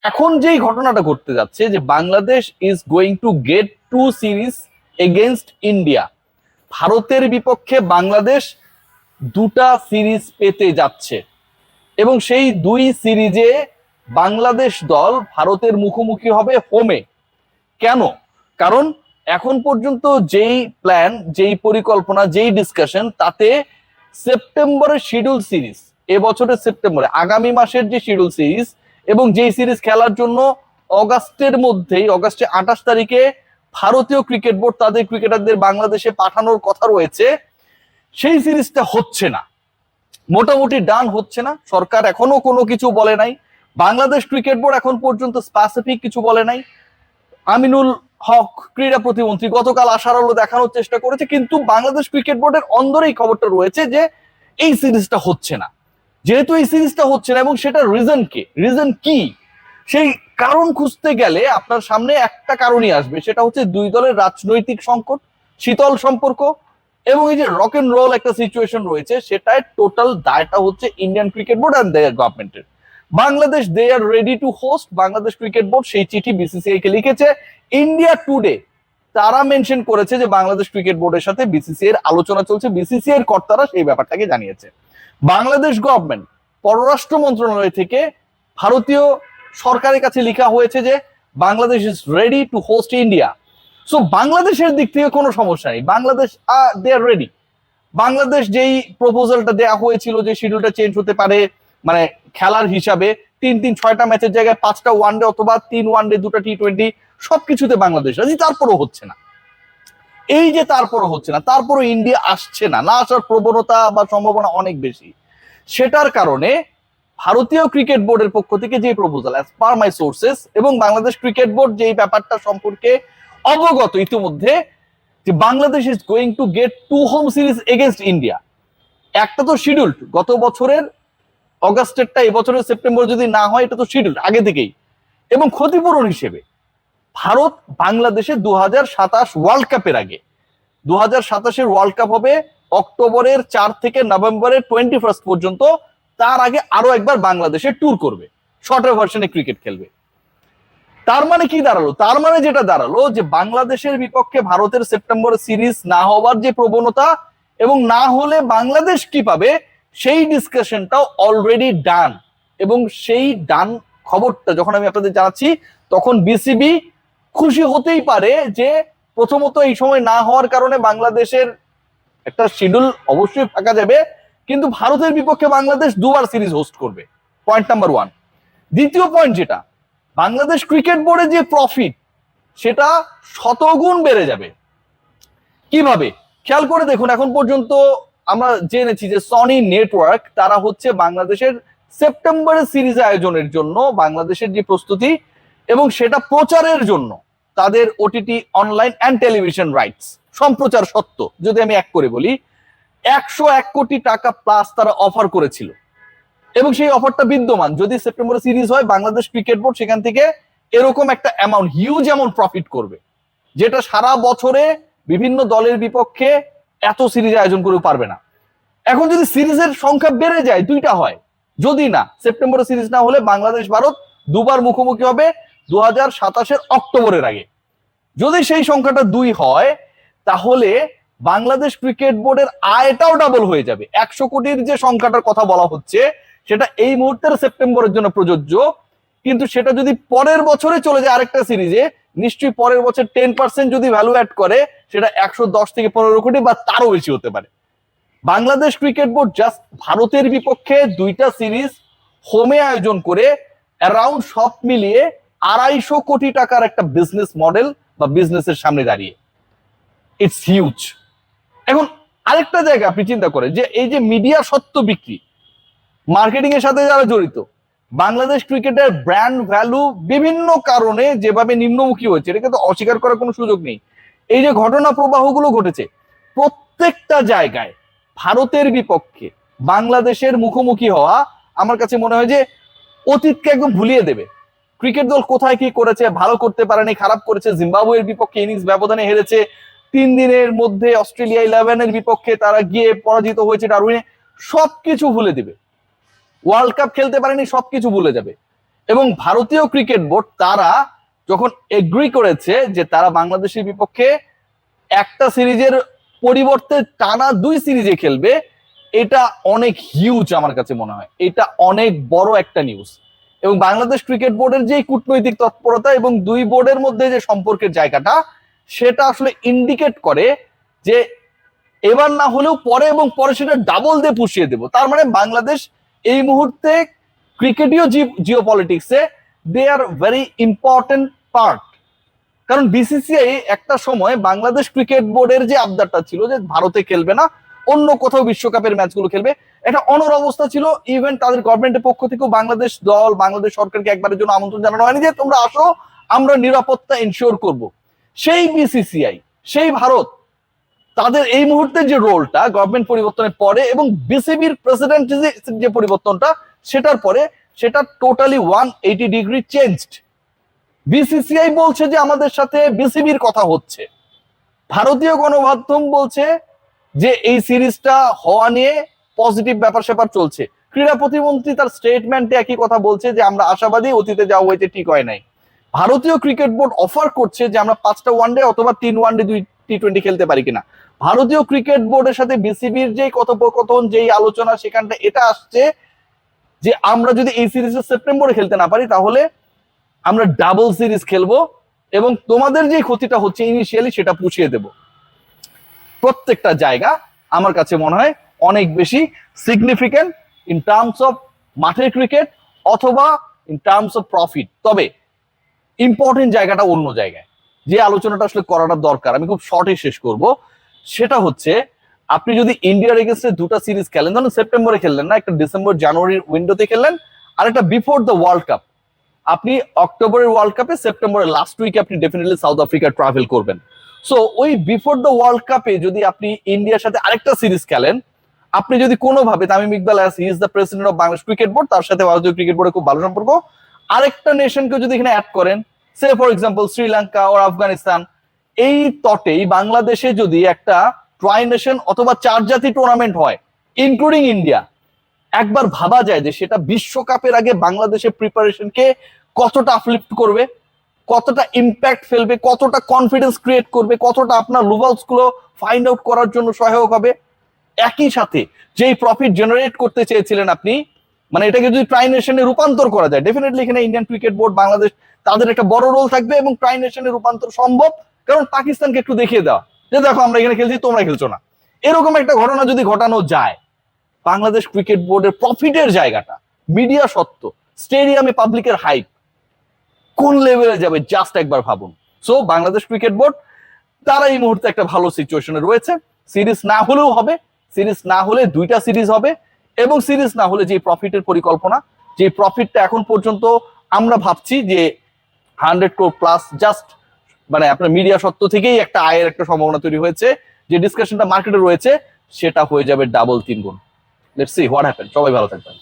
এখন যেই ঘটনাটা ঘটতে যাচ্ছে যে Bangladesh is going to get two series against India. ভারতের বিপক্ষে বাংলাদেশ দুটা সিরিজ পেতে যাচ্ছে এবং সেই দুই সিরিজে বাংলাদেশ দল ভারতের মুখোমুখি হবে হোমে। কেন? কারণ এখন পর্যন্ত যেই প্ল্যান, যেই পরিকল্পনা, যেই ডিসকাশন, তাতে সেপ্টেম্বরের শিডিউল সিরিজ, এবছরের সেপ্টেম্বরে আগামী মাসের যে শিডিউল সিরিজ এবং যেই সিরিজ খেলার জন্য অগাস্টের মধ্যেই, অগাস্টে 28 তারিখে ভারতীয় ক্রিকেট বোর্ড তাদের ক্রিকেটারদের বাংলাদেশে পাঠানোর কথা রয়েছে, সেই সিরিজটা হচ্ছে না। মোটামুটি ডান হচ্ছে না। সরকার এখনো কোনো কিছু বলে নাই, বাংলাদেশ ক্রিকেট বোর্ড এখন পর্যন্ত স্পেসিফিক কিছু বলে নাই। আমিনুল হক ক্রীড়া প্রতিমন্ত্রী গতকাল আশার আলো দেখানোর চেষ্টা করেছে, কিন্তু বাংলাদেশ ক্রিকেট বোর্ডের অন্দরেই খবরটা রয়েছে যে এই সিরিজটা হচ্ছে না। যেহেতু এই সিরিজটা হচ্ছে না এবং সেটা রিজন কি, সেই কারণ খুঁজতে গেলে আপনার সামনে একটা কারণই আসবে, সেটা হচ্ছে দুই দলের রাজনৈতিক সংকট, শীতল সম্পর্ক এবং এই যে রক এন্ড রোল একটা সিচুয়েশন রয়েছে, সেটাই টোটাল দায়টা হচ্ছে Indian cricket board and their গভর্নমেন্টের। Bangladesh they are ready to host, Bangladesh cricket board সেই চিঠি বিসিসিআই কে লিখেছে। ইন্ডিয়া টুডে তারা মেনশন করেছে যে বাংলাদেশ ক্রিকেট বোর্ডের সাথে বিসিসিআই এর আলোচনা চলছে, বিসিসিআই এর কর্তারা সেই ব্যাপারটাকে জানিয়েছে। বাংলাদেশ গভর্নমেন্ট পররাষ্ট্র মন্ত্রণালয় থেকে ভারতীয় সরকারের কাছে লেখা হয়েছে যে Bangladesh is ready to host India. So বাংলাদেশের দিক থেকে কোনো সমস্যা নেই, Bangladesh they are ready. Bangladesh যেই প্রপোজালটা দেওয়া হয়েছিল যে শিডিউলটা চেঞ্জ হতে পারে, মানে খেলার হিসাবে 3-6টা ম্যাচের জায়গায় 5টা ওয়ানডে অথবা 3 ওয়ানডে 2টা টি20, সবকিছুতে বাংলাদেশ রাজি, তারপরও হচ্ছে না। এই যে তারপরও হচ্ছে না, তারপরও ইন্ডিয়া আসছে না, না আসার প্রবণতা বা সম্ভাবনা অনেক বেশি। সেটার কারণে ভারতীয় ক্রিকেট বোর্ডের পক্ষ থেকে যে প্রপোজাল, অ্যাজ পার মাই সোর্সেস, এবং বাংলাদেশ ক্রিকেট বোর্ড যেই ব্যাপারটা সম্পর্কে অবগত ইতিমধ্যে, যে Bangladesh is going to get two home series against India. একটা তো শিডিউল গত বছরের অগাস্টেরটা এবছরের সেপ্টেম্বর যদি না হয়, এটা তো শিডিউল আগে থেকেই। এবং ক্ষতিপূরণ হিসেবে ভারত বাংলাদেশে 2027 ওয়ার্ল্ড কাপের আগে, 2027 ওয়ার্ল্ড কাপ হবে অক্টোবরের 4 থেকে নভেম্বরের 21 পর্যন্ত, তার আগে আরো একবার বাংলাদেশে ট্যুর করবে, শর্টার ভার্সনে ক্রিকেট খেলবে। তার মানে কি দাঁড়ালো? তার মানে যেটা দাঁড়ালো যে বাংলাদেশের বিপক্ষে ভারতের সেপ্টেম্বরে সিরিজ না হওয়ার যে প্রবণতা, এবং না হলে বাংলাদেশ কি পাবে, সেই ডিসকাশনটাও অলরেডি ডান। এবং সেই ডান খবরটা যখন আমি আপনাদের জানাচ্ছি, তখন বিসিবি খুশি হতেই পারে যে প্রথমত এই সময় না হওয়ার কারণে বাংলাদেশের একটা শিডিউল অবশ্যই ফাঁকা যাবে, কিন্তু ভারতের বিপক্ষে বাংলাদেশ দুবার সিরিজ হোস্ট করবে, পয়েন্ট নাম্বার 1। দ্বিতীয় পয়েন্ট, যেটা বাংলাদেশ ক্রিকেট বোর্ডের যে প্রফিট, সেটা শতগুণ বেড়ে যাবে। কিভাবে? খেয়াল করে দেখুন, এখন পর্যন্ত আমরা জেনেছি যে সনি নেটওয়ার্ক তারা হচ্ছে বাংলাদেশের সেপ্টেম্বরের সিরিজ আয়োজনের জন্য বাংলাদেশের যে প্রস্তুতি এবং সেটা প্রচারের জন্য তাদের OTT online and television rights সম্প্রচার সত্ত্ব যদি আমি এক করে বলি, 101 কোটি টাকা প্লাস তারা অফার করেছিল। এবং সেই অফারটা বিদ্যমান, যদি সেপ্টেম্বরে সিরিজ হয় বাংলাদেশ ক্রিকেট বোর্ড সেখান থেকে এরকম একটা অ্যামাউন্ট, হিউজ অ্যামাউন্ট প্রফিট করবে, যেটা সারা বছরে বিভিন্ন দলের বিপক্ষে এত সিরিজ আয়োজন করে পারবে না। এখন যদি সিরিজের সংখ্যা বেড়ে যায়, দুইটা হয়, যদি না সেপ্টেম্বরে সিরিজ না হলে বাংলাদেশ ভারত দুবার মুখোমুখি হবে 2027 অক্টোবরের আগে। যদি সেই সংখ্যাটা 2 হয়, তাহলে বাংলাদেশ ক্রিকেট বোর্ডের আয়টাও ডাবল হয়ে যাবে। 100 কোটির যে সংখ্যাটার কথা বলা হচ্ছে, সেটা এই মুহূর্তের সেপ্টেম্বরের জন্য প্রযোজ্য, কিন্তু সেটা যদি পরের বছরে চলে যায় আরেকটা সিরিজে, নিশ্চয়ই পরের বছর 10% যদি ভ্যালু অ্যাড করে, সেটা 110 থেকে 15 কোটি বা তারও বেশি হতে পারে। বাংলাদেশ ক্রিকেট বোর্ড জাস্ট ভারতের বিপক্ষে 2টা সিরিজ হোমে আয়োজন করে অ্যারাউন্ড সব মিলিয়ে 250 কোটি টাকার একটা বিজনেস মডেল বা বিজনেসের সামনে দাঁড়িয়ে, ইটস হিউজ। এখন আরেকটা জায়গা আপনি চিন্তা করেন, যে এই যে মিডিয়া সত্ত্ব বিক্রি, মার্কেটিং এর সাথে যারা জড়িত, বাংলাদেশ ক্রিকেটের ব্র্যান্ড ভ্যালু বিভিন্ন কারণে যেভাবে নিম্নমুখী হয়েছে, এটাকে তো অস্বীকার করার কোনো সুযোগ নেই। এই যে ঘটনা প্রবাহগুলো ঘটেছে, প্রত্যেকটা জায়গায় ভারতের বিপক্ষে বাংলাদেশের মুখোমুখি হওয়া আমার কাছে মনে হয় যে অতীতকে একদম ভুলিয়ে দেবে। ক্রিকেট দল কোথায় কি করেছে, ভালো করতে পারেনি, খারাপ করেছে, জিম্বাবুয়ের বিপক্ষে ইনিংস ব্যবধানে হেরেছে, 3 দিনের মধ্যে অস্ট্রেলিয়া 11-এর বিপক্ষে তারা গিয়ে পরাজিত হয়েছে ডারউইনে, সবকিছু ভুলে দিবে। ওয়ার্ল্ড কাপ খেলতে পারেনি, সবকিছু ভুলে যাবে। এবং ভারতীয় ক্রিকেট বোর্ড তারা যখন এগ্রি করেছে যে তারা বাংলাদেশের বিপক্ষে একটা সিরিজের পরিবর্তে টানা 2 সিরিজে খেলবে, এটা অনেক হিউজ আমার কাছে মনে হয়, এটা অনেক বড় একটা নিউজ। এবং বাংলাদেশ ক্রিকেট বোর্ডের যে কূটনৈতিক তৎপরতা এবং 2 বোর্ডের মধ্যে যে সম্পর্কের জায়গাটা, সেটা আসলে ইন্ডিকেট করে যে এবার না হলেও পরে, এবং পরে সেটা ডাবল দিয়ে পুষিয়ে দেব। তার মানে বাংলাদেশ এই মুহূর্তে ক্রিকেটীয় জিওপলিটিক্সে দে আর ভেরি ইম্পর্টেন্ট পার্ট। কারণ বিসিসিআই একটা সময় বাংলাদেশ ক্রিকেট বোর্ডের যে আবদারটা ছিল যে ভারতে খেলবে না, অন্য কোথাও বিশ্বকাপের ম্যাচগুলো খেলবে, এটা অনর অবস্থা ছিল। ইভেন তাদের গভর্নমেন্টের পক্ষ থেকেও বাংলাদেশ দল, বাংলাদেশ সরকারকে একবারের জন্য আমন্ত্রণ জানানো হয়নি যে তোমরা আসো, আমরা নিরাপত্তা এনশিওর করব। সেই বিসিসিআই, সেই ভারত, তাদের এই মুহূর্তে যে রোলটা গভর্নমেন্ট পরিবর্তনের পরে এবং বিসিবির প্রেসিডেন্ট যে পরিবর্তনটা সেটার পরে, সেটা টোটালি 180 ডিগ্রি চেঞ্জড। বিসিসিআই বলছে যে আমাদের সাথে বিসিবির কথা হচ্ছে, ভারতীয় গণমাধ্যম বলছে যে এই সিরিজটা হওয়া নিয়ে পজিটিভ ব্যাপার স্যাপার চলছে। ক্রীড়া প্রতিমন্ত্রী তার স্টেটমেন্টে একই কথা বলছে যে আমরা আশাবাদী, অতীতে যা হয়েছে ঠিক হয় নাই। ভারতীয় ক্রিকেট বোর্ড অফার করছে যে আমরা 5টা ওয়ানডে অথবা 3 ওয়ানডে 2 টি20 খেলতে পারি কিনা। ভারতীয় ক্রিকেট বোর্ডের সাথে বিসিবির যে কথোপকথন, যেই আলোচনা, সেখানটা এটা আসছে যে আমরা যদি এই সিরিজে সেপ্টেম্বরে খেলতে না পারি তাহলে আমরা ডাবল সিরিজ খেলবো এবং তোমাদের যে ক্ষতিটা হচ্ছে ইনিশিয়ালি সেটা পুষিয়ে দেব। প্রত্যেকটা জায়গা আমার কাছে মনে হয় অনেক বেশি সিগনিফিকেন্ট ইন টার্মস অফ মাঠের ক্রিকেট অথবা ইন টার্মস অফ প্রফিট। তবে ইম্পর্টেন্ট জায়গাটা অন্য জায়গায়, যে আলোচনাটা আসলে করাটা দরকার, আমি খুব শর্টে শেষ করব। সেটা হচ্ছে আপনি যদি ইন্ডিয়ার এগেন্স্টে 2টা সিরিজ খেলেন, ধরুন সেপ্টেম্বরে খেললেন না, একটা ডিসেম্বর জানুয়ারির উইন্ডোতে খেললেন, আর একটা বিফোর দ্য ওয়ার্ল্ড কাপ। আপনি অক্টোবরের ওয়ার্ল্ড কাপে সেপ্টেম্বরের লাস্ট উইকে আপনি ডেফিনেটলি সাউথ আফ্রিকা ট্রাভেল করবেন। সো ওই বিফোর দ্য ওয়ার্ল্ড কাপে যদি আপনি ইন্ডিয়ার সাথে আরেকটা সিরিজ খেলেন, আপনি যদি কোনোভাবে, Tamim Iqbal he is the president of Bangladesh cricket board, তার সাথে ভারতীয় ক্রিকেট বোর্ডের খুব ভালো সম্পর্ক, আরেকটা নেশনকে যদি এখানে অ্যাড করেন, সে ফর এক্সাম্পল শ্রীলঙ্কা ও আফগানিস্তান, এই তটেই বাংলাদেশে যদি একটা ট্রাই নেশন অথবা 4 জাতি টুর্নামেন্ট হয় ইনক্লুডিং ইন্ডিয়া, একবার ভাবা যায় যে সেটা বিশ্বকাপের আগে বাংলাদেশের প্রিপারেশনকে কতটা আপলিফট করবে, কতটা ইম্প্যাক্ট ফেলবে, কতটা কনফিডেন্স ক্রিয়েট করবে, কতটা আপনার লুভালস গুলো ফাইন্ড আউট করার জন্য সহায়ক হবে। একই সাথে যেই প্রফিট জেনারেট করতে চেয়েছিলেন আপনি, মানে এটাকে যদি ট্রাই নেশনে রূপান্তর করা যায়, ডেফিনেটলি এখানে ইন্ডিয়ান ক্রিকেট বোর্ড, বাংলাদেশ, তাদের একটা বড় রোল থাকবে এবং ট্রাই নেশনে রূপান্তর সম্ভব। কারণ পাকিস্তানকে একটু দেখিয়ে দেওয়া যে দেখো আমরা এখানে খেলছি, তোমরা খেলছো না, এরকম একটা ঘটনা যদি ঘটানো যায়, বাংলাদেশ ক্রিকেট বোর্ডের প্রফিটের জায়গাটা, মিডিয়া সত্য, স্টেডিয়ামে পাবলিকের হাইপ কোন লেভেলে যাবে জাস্ট একবার ভাবুন। সো বাংলাদেশ ক্রিকেট বোর্ড তারা এই মুহূর্তে একটা ভালো সিচুয়েশনে রয়েছে। সিরিজ না হলেও হবে, সিরিজ না হলে 2টা সিরিজ হবে, এবং সিরিজ না হলে যে প্রফিটের পরিকল্পনা, যে প্রফিটটা এখন পর্যন্ত আমরা ভাবছি যে 100 crore প্লাস, জাস্ট মানে আপনার মিডিয়া সত্য থেকেই একটা আয়ের একটা সম্ভাবনা তৈরি হয়েছে, যে ডিসকাশনটা মার্কেটে রয়েছে সেটা হয়ে যাবে ডাবল 3 গুণ। Let's see what happen. সবাই ভালো থাকবেন।